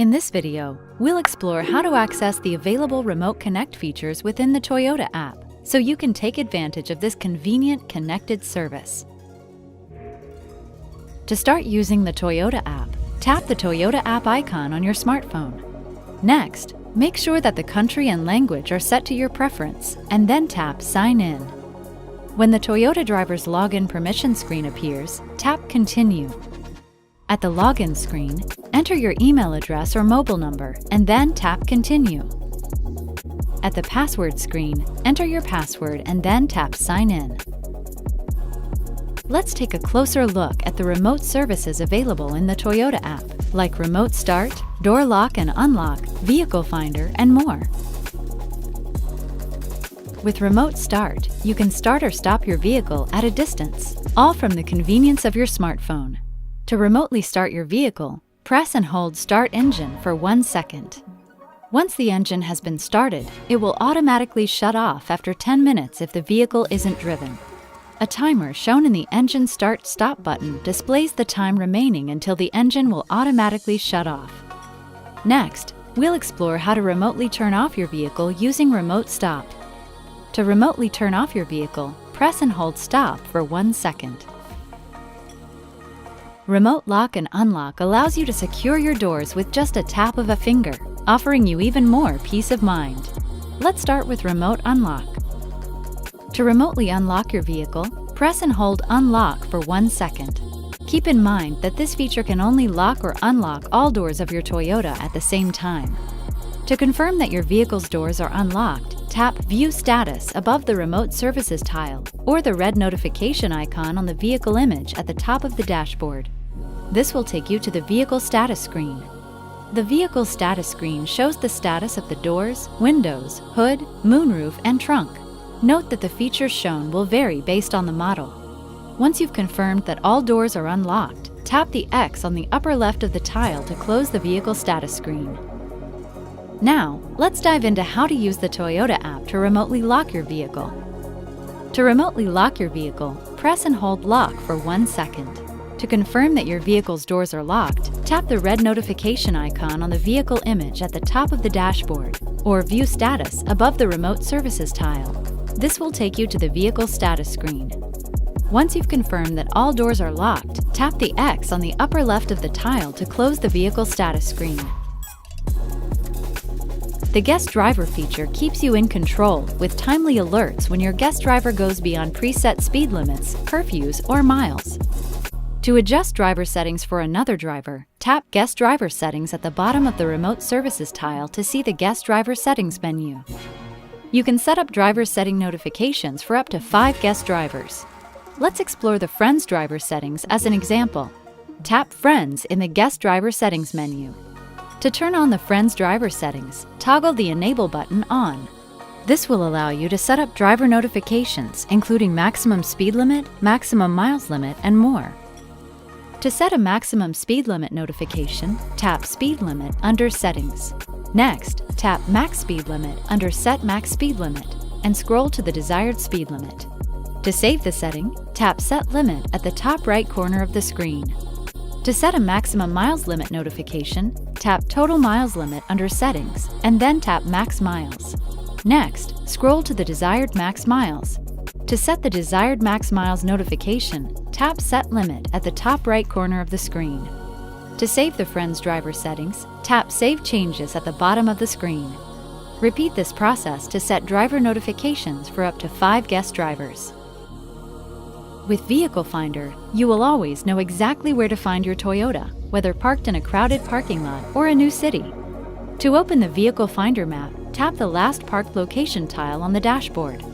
In this video, we'll explore how to access the available Remote Connect features within the Toyota app, so you can take advantage of this convenient connected service. To start using the Toyota app, tap the Toyota app icon on your smartphone. Next, make sure that the country and language are set to your preference, and then tap Sign In. When the Toyota driver's login permission screen appears, tap Continue. At the login screen, enter your email address or mobile number, and then tap Continue. At the password screen, enter your password and then tap Sign In. Let's take a closer look at the remote services available in the Toyota app, like Remote Start, Door Lock and Unlock, Vehicle Finder, and more. With Remote Start, you can start or stop your vehicle at a distance, all from the convenience of your smartphone. To remotely start your vehicle, press and hold Start Engine for 1 second. Once the engine has been started, it will automatically shut off after 10 minutes if the vehicle isn't driven. A timer shown in the Engine Start/Stop button displays the time remaining until the engine will automatically shut off. Next, we'll explore how to remotely turn off your vehicle using Remote Stop. To remotely turn off your vehicle, press and hold Stop for 1 second. Remote Lock and Unlock allows you to secure your doors with just a tap of a finger, offering you even more peace of mind. Let's start with Remote Unlock. To remotely unlock your vehicle, press and hold Unlock for 1 second. Keep in mind that this feature can only lock or unlock all doors of your Toyota at the same time. To confirm that your vehicle's doors are unlocked, tap View Status above the Remote Services tile or the red notification icon on the vehicle image at the top of the dashboard. This will take you to the Vehicle Status screen. The Vehicle Status screen shows the status of the doors, windows, hood, moonroof, and trunk. Note that the features shown will vary based on the model. Once you've confirmed that all doors are unlocked, tap the X on the upper left of the tile to close the Vehicle Status screen. Now, let's dive into how to use the Toyota app to remotely lock your vehicle. To remotely lock your vehicle, press and hold Lock for 1 second. To confirm that your vehicle's doors are locked, tap the red notification icon on the vehicle image at the top of the dashboard, or View Status above the Remote Services tile. This will take you to the Vehicle Status screen. Once you've confirmed that all doors are locked, tap the X on the upper left of the tile to close the Vehicle Status screen. The Guest Driver feature keeps you in control with timely alerts when your guest driver goes beyond preset speed limits, curfews, or miles. To adjust driver settings for another driver, tap Guest Driver Settings at the bottom of the Remote Services tile to see the Guest Driver Settings menu. You can set up driver setting notifications for up to 5 guest drivers. Let's explore the Friends Driver settings as an example. Tap Friends in the Guest Driver Settings menu. To turn on the Friends Driver settings, toggle the Enable button on. This will allow you to set up driver notifications, including maximum speed limit, maximum miles limit, and more. To set a maximum speed limit notification, tap Speed Limit under Settings. Next, tap Max Speed Limit under Set Max Speed Limit and scroll to the desired speed limit. To save the setting, tap Set Limit at the top right corner of the screen. To set a maximum miles limit notification, tap Total Miles Limit under Settings and then tap Max Miles. Next, scroll to the desired max miles. To set the desired max miles notification, tap Set Limit at the top right corner of the screen. To save the Friends Driver settings, tap Save Changes at the bottom of the screen. Repeat this process to set driver notifications for up to 5 guest drivers. With Vehicle Finder, you will always know exactly where to find your Toyota, whether parked in a crowded parking lot or a new city. To open the Vehicle Finder map, tap the Last Parked Location tile on the dashboard.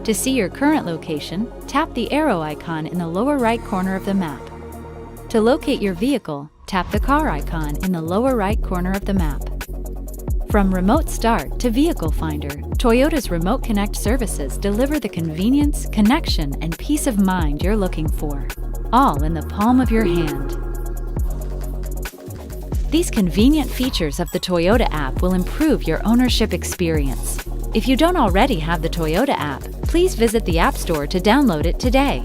To see your current location, tap the arrow icon in the lower right corner of the map. To locate your vehicle, tap the car icon in the lower right corner of the map. From Remote Start to Vehicle Finder, Toyota's Remote Connect services deliver the convenience, connection, and peace of mind you're looking for, all in the palm of your hand. These convenient features of the Toyota app will improve your ownership experience. If you don't already have the Toyota app, please visit the App Store to download it today.